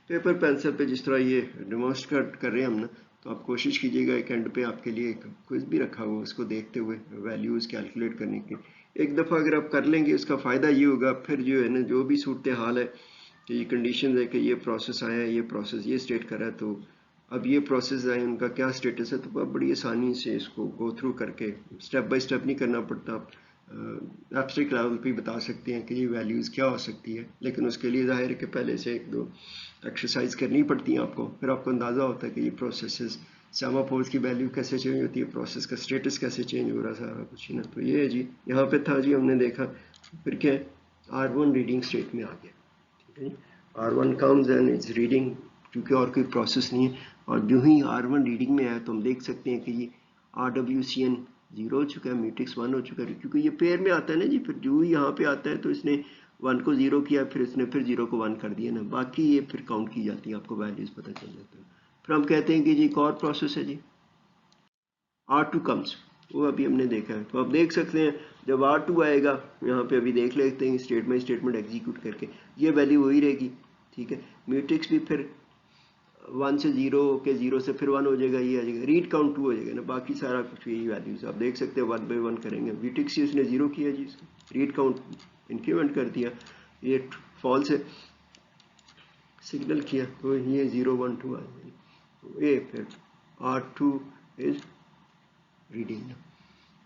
पेपर पेंसिल पे जिस तरह ये डेमोन्स्ट्रेट कर रहे हैं हम ना, तो आप कोशिश कीजिएगा एक एंड पे आपके लिए एक क्विज भी रखा हुआ, उसको देखते हुए वैल्यूज़ कैलकुलेट करने की। एक दफ़ा अगर आप कर लेंगे उसका फ़ायदा ये होगा, फिर जो है ना जो भी सूरत हाल है कि ये कंडीशन है कि ये प्रोसेस आया है, ये प्रोसेस ये स्टेट कर रहा है, तो अब ये प्रोसेस आए उनका क्या स्टेटस है, तो आप बड़ी आसानी से इसको गो थ्रू करके स्टेप बाय स्टेप नहीं करना पड़ता। आप एब्स्ट्रैक्ट लेवल पे बता सकते हैं कि ये वैल्यूज़ क्या हो सकती है, लेकिन उसके लिए जाहिर है कि पहले से 1-2 एक्सरसाइज करनी पड़ती है आपको, फिर आपको अंदाज़ा होता है कि ये प्रोसेसेस सेमाफोर्स की वैल्यू कैसे चेंज होती है, प्रोसेस का स्टेटस कैसे चेंज हो रहा है, सारा कुछ ना। तो ये है जी, यहाँ पे था जी हमने देखा। फिर क्या है R1 रीडिंग स्टेट में आ गया, ठीक है। R1 comes and it's reading, क्योंकि और कोई प्रोसेस नहीं है। और जो ही R1 रीडिंग में आया तो हम देख सकते हैं कि ये RWCN 0 हो चुका है, म्यूटेक्स 1 हो चुका है, क्योंकि ये पेयर में आता है ना जी। फिर जो ही यहाँ पे आता है तो इसने 1 को 0 किया, फिर इसने फिर 0 को 1 कर दिया ना, बाकी ये फिर काउंट की जाती है, आपको वैल्यूज पता चल जाता है। फिर हम कहते हैं कि जी एक और प्रोसेस है जी R2 कम्स, वो अभी हमने देखा है। तो आप देख सकते हैं जब R2 आएगा, यहाँ पे अभी देख लेते हैं स्टेटमेंट एग्जीक्यूट करके, ये वैल्यू वही रहेगी, ठीक है। म्यूटेक्स भी फिर 1 से 0 के 0 से फिर 1 हो जाएगा, ये आ जाएगा, रीड काउंट 2 हो जाएगा ना, बाकी सारा कुछ यही वैल्यूज आप देख सकते हैं 1 बाई 1 करेंगे। वीटिक्स ही उसने 0 किया जी, रीड काउंट इंक्रीमेंट कर दिया, ये फॉल्स है, सिग्नल किया तो ये 0 1 2 आ जाएगी, तो ये फिर R2 इज रीडिंग।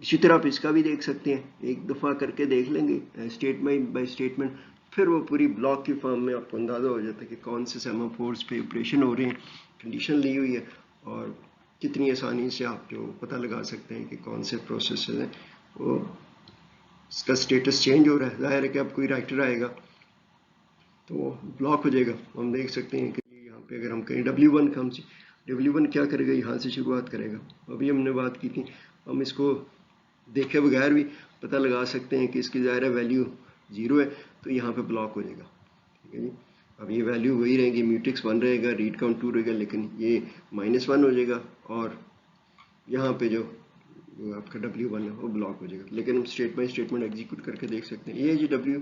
इसी तरह आप इसका भी देख सकते हैं, एक दफ़ा करके देख लेंगे स्टेटमेंट बाय स्टेटमेंट, फिर वो पूरी ब्लॉक की फॉर्म में आपको अंदाज़ा हो जाता है कि कौन से सेमाफोर्स पे ऑपरेशन हो रहे हैं, कंडीशन ली हुई है, और कितनी आसानी से आप जो पता लगा सकते हैं कि कौन से प्रोसेस हैं वो इसका स्टेटस चेंज हो रहा है। जाहिर है कि अब कोई राइटर आएगा तो वो ब्लॉक हो जाएगा। हम देख सकते हैं कि यहाँ पे अगर हम कहें W1 कम से, W1 क्या करेगा, यहाँ से शुरुआत करेगा। अभी हमने बात की थी, हम इसको देखे बगैर भी पता लगा सकते हैं कि इसकी ज़ाहिर वैल्यू 0 है, तो यहाँ पे ब्लॉक हो जाएगा, ठीक है जी। अब ये वैल्यू वही रहेगी, म्यूटेक्स 1 रहेगा, रीड काउंट 2 रहेगा, लेकिन ये -1 हो जाएगा, और यहाँ पे जो आपका W1 है वो ब्लॉक हो जाएगा। लेकिन हम स्टेट बाय स्टेटमेंट एग्जीक्यूट करके देख सकते हैं। ये जी W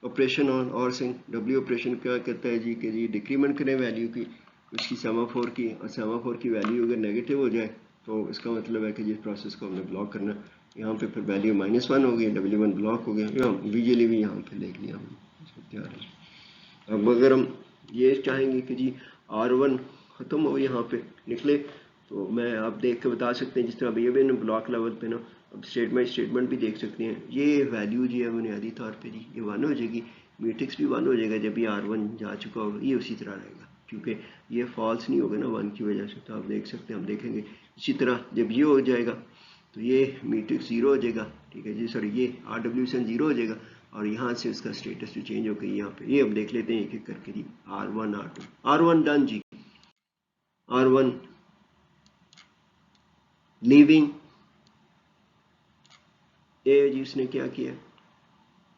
ऑपरेशन ऑन और सिंग, W ऑपरेशन क्या कहता है जी कि जी डिक्रीमेंट करें वैल्यू की उसकी सेमाफोर की, और सेमाफोर की वैल्यू अगर नेगेटिव हो जाए तो इसका मतलब है कि जिस प्रोसेस को हमने ब्लॉक करना, यहाँ पे फिर वैल्यू -1 हो गई, W1 ब्लॉक हो गया, विजुअली भी यहाँ पे देख लिया हमने। अब अगर हम ये चाहेंगे कि जी R1 ख़त्म हो यहाँ पे निकले, तो मैं आप देख के बता सकते हैं, जिस तरह अभी मैंने ब्लॉक लेवल पे ना, अब स्टेटमेंट भी देख सकते हैं। ये वैल्यू जी है बुनियादी तौर पे जी ये 1 हो जाएगी, म्यूटेक्स भी 1 हो जाएगा जब ये R1 जा चुका होगा, ये उसी तरह रहेगा, क्योंकि ये फॉल्स नहीं होगा ना 1 की वजह से। तो आप देख सकते हैं, हम देखेंगे इसी तरह जब ये हो जाएगा तो ये म्यूटेक्स 0 हो जाएगा, ठीक है जी, सॉरी ये RWSN 0 हो जाएगा, और यहाँ से उसका स्टेटस जो चेंज हो गई यहाँ पे, ये अब देख लेते हैं एक एक करके जी। R1 R2 R1 डन जी, R1 लीविंग, ए जी उसने क्या किया,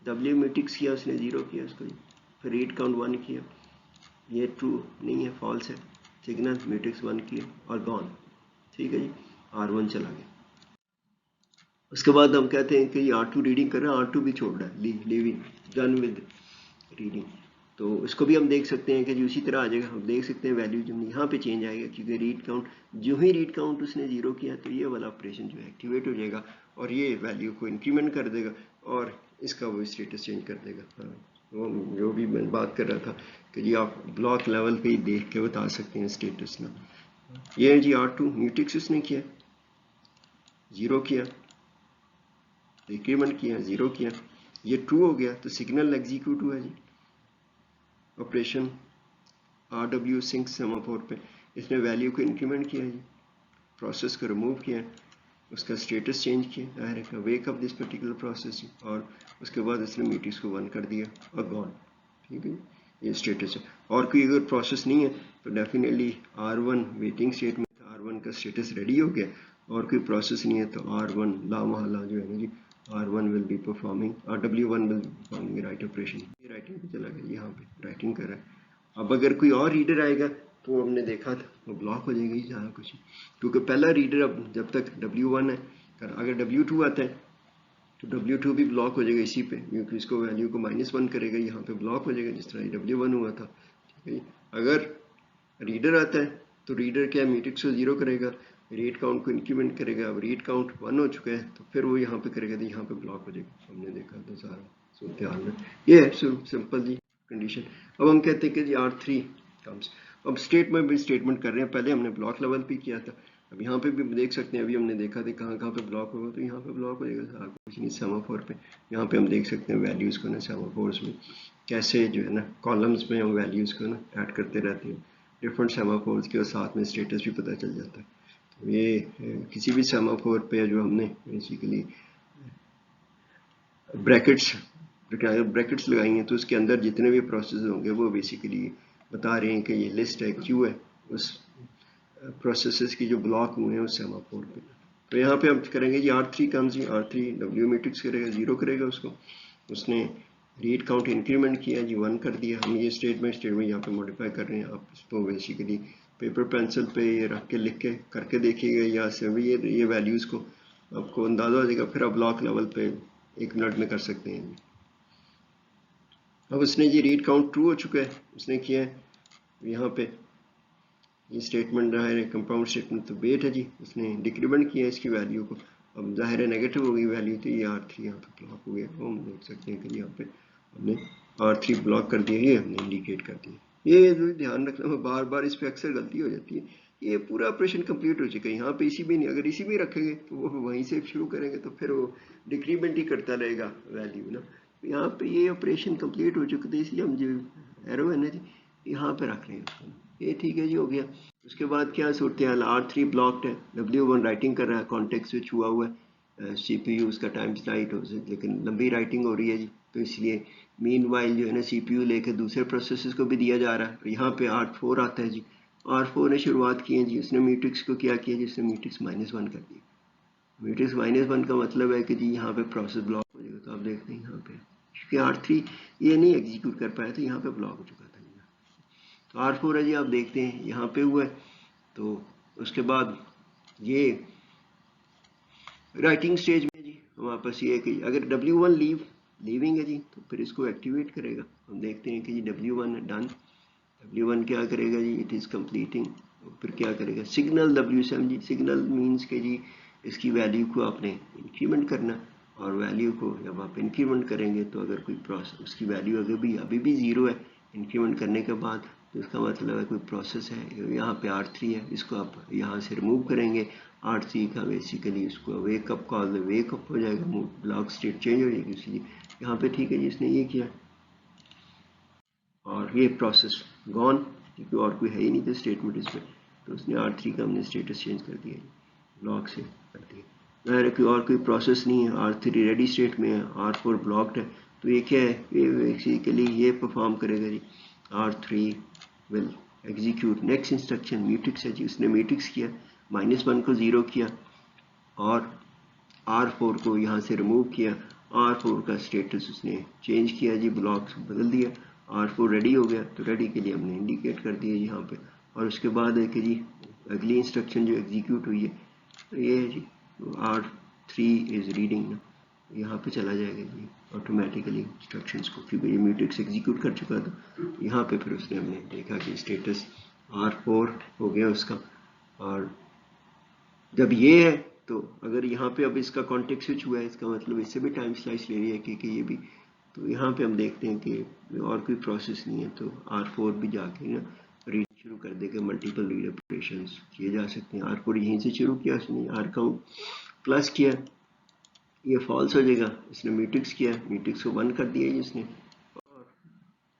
W म्यूटिक्स किया उसने 0 किया उसको, फिर रीड काउंट 1 किया, ये ट्रू नहीं है फॉल्स है, सिग्नल म्यूटिक्स 1 किया और गॉन, ठीक है जी, R1 चला गया। उसके बाद हम कहते हैं कि R2 रीडिंग कर रहा है, R2 भी छोड़ रहा है, लीविंग, डन विद रीडिंग। तो इसको भी हम देख सकते हैं कि जो उसी तरह आ जाएगा, हम देख सकते हैं वैल्यू जो यहाँ पे चेंज आएगा, क्योंकि रीड काउंट जो ही रीड काउंट उसने 0 किया तो ये वाला ऑपरेशन जो है एक्टिवेट हो जाएगा, और ये वैल्यू को इंक्रीमेंट कर देगा, और इसका वो स्टेटस चेंज कर देगा। हाँ, वो जो भी मैं बात कर रहा था कि जी आप ब्लॉक लेवल पे ही देख के बता सकते हैं स्टेटस ना। ये है जी R2 म्यूटिक्स उसने किया, 0 किया, इंक्रीमेंट किया, 0 किया, ये ट्रू हो गया तो सिग्नल एग्जीक्यूट हुआ जी, ऑपरेशन RW सिंक सेमाफोर पे इसने वैल्यू को इंक्रीमेंट किया जी, प्रोसेस को रिमूव किया, उसका स्टेटस चेंज किया, जाहिर है wake up this particular process, और उसके बाद इसने म्यूटिक्स को 1 कर दिया और गॉन, ठीक है, ये स्टेटस है। और कोई अगर प्रोसेस नहीं है तो डेफिनेटली R1 वेटिंग स्टेट में, R1 का स्टेटस रेडी हो गया, और कोई प्रोसेस नहीं है तो R1 लामहला जो है ना जी, R1 will be performing, W1 will performing write operation, ये राइटिंग पे चला गया, यहाँ पे राइटिंग कर रहा है। अब अगर कोई और रीडर आएगा तो हमने देखा था वो ब्लॉक हो जाएगी ज़्यादा कुछ, क्योंकि पहला रीडर अब जब तक W1 है, अगर W2 आता है तो W2 भी ब्लॉक हो जाएगा इसी पे, क्योंकि इसको वैल्यू को -1 करेगा, यहाँ पे ब्लॉक हो जाएगा जिस तरह W1 हुआ था, ठीक है। अगर रीडर आता है तो रीडर क्या म्यूटिक्स को 0 करेगा, रीड काउंट को इंक्रीमेंट करेगा, अब रीड काउंट 1 हो चुका है तो फिर वो यहाँ पे करेगा तो यहाँ पे ब्लॉक हो जाएगा, हमने देखा था सारा सूरत हाल में, ये है सिंपल जी कंडीशन। अब हम कहते हैं कि जी R3 कम्स, अब स्टेट में भी स्टेटमेंट कर रहे हैं, पहले हमने ब्लॉक लेवल पे किया था, अब यहाँ पे भी देख सकते हैं, अभी हमने देखा था कहाँ कहाँ पे ब्लॉक होगा, तो यहाँ पे ब्लॉक हो जाएगा सारा कुछ नहीं, सेमाफोर पे, यहाँ पे हम देख सकते हैं वैल्यूज़ को ना सेमाफोर्स में कैसे जो है ना कॉलम्स में हम वैल्यूज़ को ना ऐड करते रहते हैं डिफरेंट सेमाफोर्स के, और साथ में स्टेटस भी पता चल जाता है। तो ये किसी भी सेमाफोर पे जो हमने बेसिकली ब्रैकेट्स लगाई हैं तो उसके अंदर जितने भी प्रोसेस होंगे वो बेसिकली बता रहे हैं कि ये लिस्ट है, क्यू है उस प्रोसेसेस की जो ब्लॉक हुए हैं उस सेमाफोर पे। तो यहाँ पे हम करेंगे जी R3 कम्स जी, R3 W मैट्रिक्स करेगा, 0 करेगा उसको, उसने रीड काउंट इंक्रीमेंट किया जी, 1 कर दिया। हम ये स्टेटमेंट यहाँ पे मॉडिफाई कर रहे हैं, आप इसको बेसिकली पेपर पेंसिल पे ये रख के लिख के करके देखिएगा, या से भी ये वैल्यूज़ को आपको अंदाज़ा हो जाएगा, फिर आप ब्लॉक लेवल पे 1 मिनट में कर सकते हैं। अब उसने जी रीड काउंट ट्रू हो चुका है, उसने किया है यहाँ पे ये स्टेटमेंट जाहिर है कंपाउंड स्टेटमेंट तो वेट है जी, उसने डिक्रीमेंट किया इसकी वैल्यू को, अब जाहिर है नेगेटिव हो गई वैल्यू, तो ये R3 यहाँ पे ब्लॉक हो गया। हम देख सकते हैं कि यहाँ पे हमने R3 ब्लॉक कर दिया, ये हमने इंडिकेट कर दिया। ये ध्यान रखना, बार बार इस पर अक्सर गलती हो जाती है। ये पूरा ऑपरेशन कंप्लीट हो चुका है, यहाँ पे इसी में नहीं, अगर इसी में रखेंगे तो वो वहीं से शुरू करेंगे तो फिर वो डिक्रीमेंट ही करता रहेगा वैल्यू ना। यहाँ पे ये ऑपरेशन कंप्लीट हो चुका था, इसलिए हम जो एरो है ना जी यहाँ पे रख रहे हैं। ये ठीक है जी, हो गया। उसके बाद क्या सूरत हाल, R3 ब्लॉक्ड है, W1 राइटिंग कर रहा है, कॉन्टेक्स्ट स्विच हुआ हुआ है, CPU उसका टाइम स्लाइड हो, लेकिन लंबी राइटिंग हो रही है जी, तो इसलिए मीनवाइल जो है ना CPU लेके दूसरे प्रोसेसेस को भी दिया जा रहा है। यहाँ पे R4 आता है जी, R4 ने शुरुआत की है जी, उसने म्यूटेक्स को क्या किया जी, उसने म्यूटेक्स -1 कर दिया। म्यूटेक्स -1 का मतलब है कि जी यहाँ पे प्रोसेस ब्लॉक हो जाएगा। तो आप देखते हैं यहाँ पे क्योंकि R3 ये नहीं एग्जीक्यूट कर पाया, तो यहाँ पे ब्लॉक हो चुका था। तो R4 है जी, आप देखते हैं यहाँ पे हुआ है। तो उसके बाद ये राइटिंग स्टेज में जी हमारे पास ये है कि अगर W1 लीविंग है जी, तो फिर इसको एक्टिवेट करेगा। हम देखते हैं कि जी W1 डन, W1 क्या करेगा जी, इट इज़ कंप्लीटिंग, फिर क्या करेगा सिग्नल W7 जी, सिग्नल मीन्स के जी इसकी वैल्यू को आपने इंक्रीमेंट करना, और वैल्यू को जब आप इंक्रीमेंट करेंगे तो अगर कोई प्रोसेस उसकी वैल्यू अभी भी 0 है इंक्रीमेंट करने के बाद, तो इसका मतलब है कोई प्रोसेस है। यहाँ पे R3 है, इसको आप यहाँ से रिमूव करेंगे, R3 का बेसिकली इसको वेकअप कॉल, वेकअप हो जाएगा, ब्लॉक स्टेट चेंज हो जाएगी, इसलिए यहाँ पे ठीक है जी इसने ये किया और ये प्रोसेस गॉन, क्योंकि और कोई है ही नहीं था स्टेटमेंट इसमें, तो उसने R3 का हमने स्टेटस चेंज कर दिया, ब्लॉक से कर दिया। जाहिर है कि और कोई प्रोसेस नहीं है, R3 रेडी स्टेट में है, R4 ब्लॉक्ड है, तो ये क्या है, ये बेसिकली ये परफॉर्म करेगा जी, R3 will execute next instruction mutex है जी, उसने म्यूटेक्स किया, -1 को 0 किया और R4 को यहाँ से रिमूव किया, R4 का स्टेटस उसने चेंज किया जी, ब्लॉक बदल दिया, R4 रेडी हो गया, तो रेडी के लिए हमने इंडिकेट कर दिया यहाँ पे। और उसके बाद है कि जी अगली इंस्ट्रक्शन जो एग्जीक्यूट हुई है तो ये है जी, R3 इज रीडिंग ना, यहाँ पे चला जाएगा जी ऑटोमेटिकली इंस्ट्रक्शंस को, क्योंकि ये म्यूटेक्स एग्जीक्यूट कर चुका था। यहाँ पे फिर उसने हमने देखा कि स्टेटस R4 हो गया उसका, और जब ये है तो अगर यहाँ पे अब इसका कॉन्टेक्स्ट स्विच हुआ है, इसका मतलब इससे भी टाइम स्लाइस ले रही है कि ये भी, तो यहाँ पे हम देखते हैं कि और कोई प्रोसेस नहीं है, तो R4 भी जाके ना रीड शुरू कर देगा, मल्टीपल रीड ऑपरेशंस किए जा सकते हैं। R4 यहीं से शुरू किया उसने, R काउंट प्लस किया, ये फॉल्स हो जाएगा, इसने म्यूटेक्स किया, म्यूटेक्स को 1 कर दिया इसने,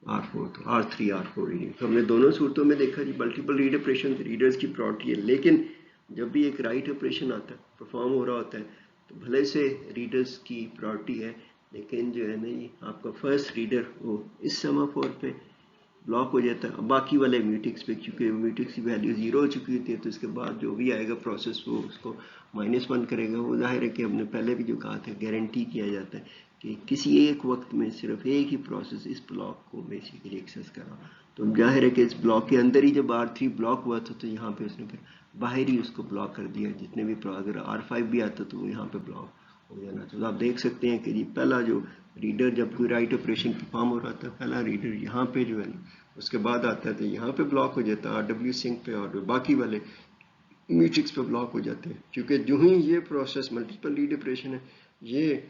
R4 तो R3 R4 रीडिंग। तो हमने दोनों सूरतों में देखा जी मल्टीपल रीड ऑपरेशन रीडर्स की प्रॉपर्टी है, लेकिन जब भी एक राइट ऑपरेशन आता है, परफॉर्म हो रहा होता है, तो भले से रीडर्स की प्रॉपर्टी है, लेकिन जो है ना ये आपका फर्स्ट रीडर वो इस सेमाफोर पे ब्लॉक हो जाता है, बाकी वाले म्यूटेक्स पे, क्योंकि म्यूटेक्स की वैल्यू 0 हो चुकी होती है, तो इसके बाद जो भी आएगा प्रोसेस वो उसको -1 करेगा। वो जाहिर है कि हमने पहले भी जो कहा था, गारंटी किया जाता है कि किसी एक वक्त में सिर्फ एक ही प्रोसेस इस ब्लॉक को बेसिकली एक्सेस करा, तो जाहिर है कि इस ब्लॉक के अंदर ही जब R3 ब्लॉक हुआ था, तो यहाँ पे उसने फिर बाहर ही उसको ब्लॉक कर दिया, जितने भी अगर R5 भी आता तो वो यहाँ पे ब्लॉक हो जाना। तो आप देख सकते हैं कि जी पहला जो रीडर जब कोई राइट ऑपरेशन परफॉर्म हो रहा था, पहला रीडर यहाँ पे जो है, उसके बाद आता है तो यहाँ पे ब्लॉक हो जाता है RW सिंक पे, और बाकी वाले म्यूटेक्स पे ब्लॉक हो जाते हैं, क्योंकि जो ही ये प्रोसेस मल्टीपल रीड ऑपरेशन है, ये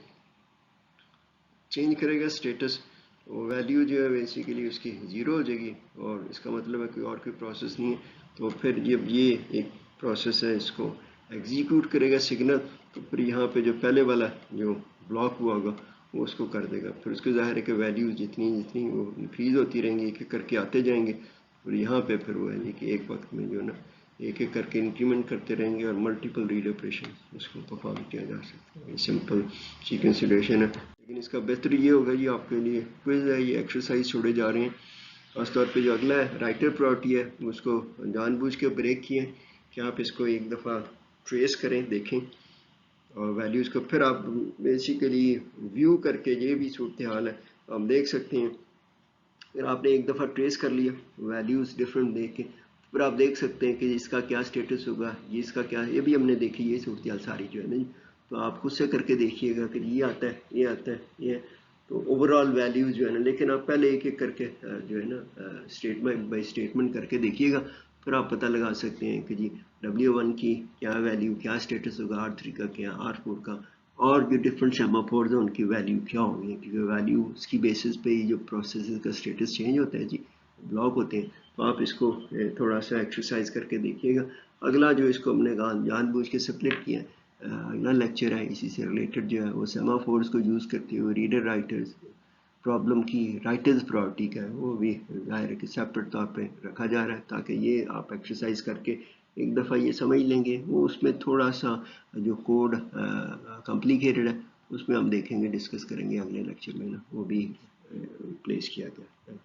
चेंज करेगा स्टेटस, वैल्यू जो है बेसिकली उसकी 0 हो जाएगी, और इसका मतलब है कोई और कोई प्रोसेस नहीं है। तो फिर जब ये एक प्रोसेस है इसको एग्जीक्यूट करेगा सिग्नल, तो फिर यहाँ पे जो पहले वाला जो ब्लॉक हुआ होगा वो उसको कर देगा, फिर उसको जाहिर है कि वैल्यूज जितनी जितनी वो इंक्रीज होती रहेंगी, एक एक करके आते जाएंगे, और यहाँ पे फिर वो है कि एक वक्त में जो ना एक एक करके इंक्रीमेंट करते रहेंगे, और मल्टीपल रीड ऑपरेशन उसको परफॉर्म किया जा सकता है। ये सिंपल सीक्वेंसिलेशन है, लेकिन इसका बेहतर ये होगा जी आपके लिए क्विज है, ये एक्सरसाइज छोड़े जा रहे हैं। खासतौर पे जो अगला है राइटर प्रॉपर्टी है, उसको जानबूझ के ब्रेक किए कि आप इसको एक दफ़ा ट्रेस करें, देखें, और वैल्यूज़ को फिर आप बेसिकली व्यू करके, ये भी सूरत हाल है, आप देख सकते हैं। फिर आपने एक दफ़ा ट्रेस कर लिया वैल्यूज़ डिफरेंट देख के, फिर आप देख सकते हैं कि इसका क्या स्टेटस होगा, ये इसका क्या, ये भी हमने देखी, ये सूरत हाल सारी जो है ना, तो आप खुद से करके देखिएगा कि ये आता है, ये आता है, ये, तो ओवरऑल वैल्यूज जो है ना, लेकिन आप पहले एक एक करके जो है ना स्टेटमेंट बाय स्टेटमेंट करके देखिएगा, फिर आप पता लगा सकते हैं कि जी W1 की क्या वैल्यू, क्या स्टेटस होगा, R3 का क्या, R4 का, और जो डिफरेंट सेमाफोर्स हैं उनकी वैल्यू क्या होगी, क्योंकि वैल्यू की बेसिस पे ही जो प्रोसेस का स्टेटस चेंज होता है जी, ब्लॉक होते हैं। तो आप इसको थोड़ा सा एक्सरसाइज करके देखिएगा। अगला जो इसको हमने जानबूझ के स्प्लिट किया, अगला लेक्चर है इसी से रिलेटेड जो है वो सेमाफोर्स को यूज़ करते हुए रीडर राइटर्स प्रॉब्लम की राइटर्स प्रायोरिटी का है वो भी जाहिर है कि सेपरेट तौर पे रखा जा रहा है, ताकि ये आप एक्सरसाइज करके एक दफ़ा ये समझ लेंगे। वो उसमें थोड़ा सा जो कोड कॉम्प्लिकेटेड है उसमें हम देखेंगे, डिस्कस करेंगे अगले लेक्चर में ना, वो भी प्लेस किया गया।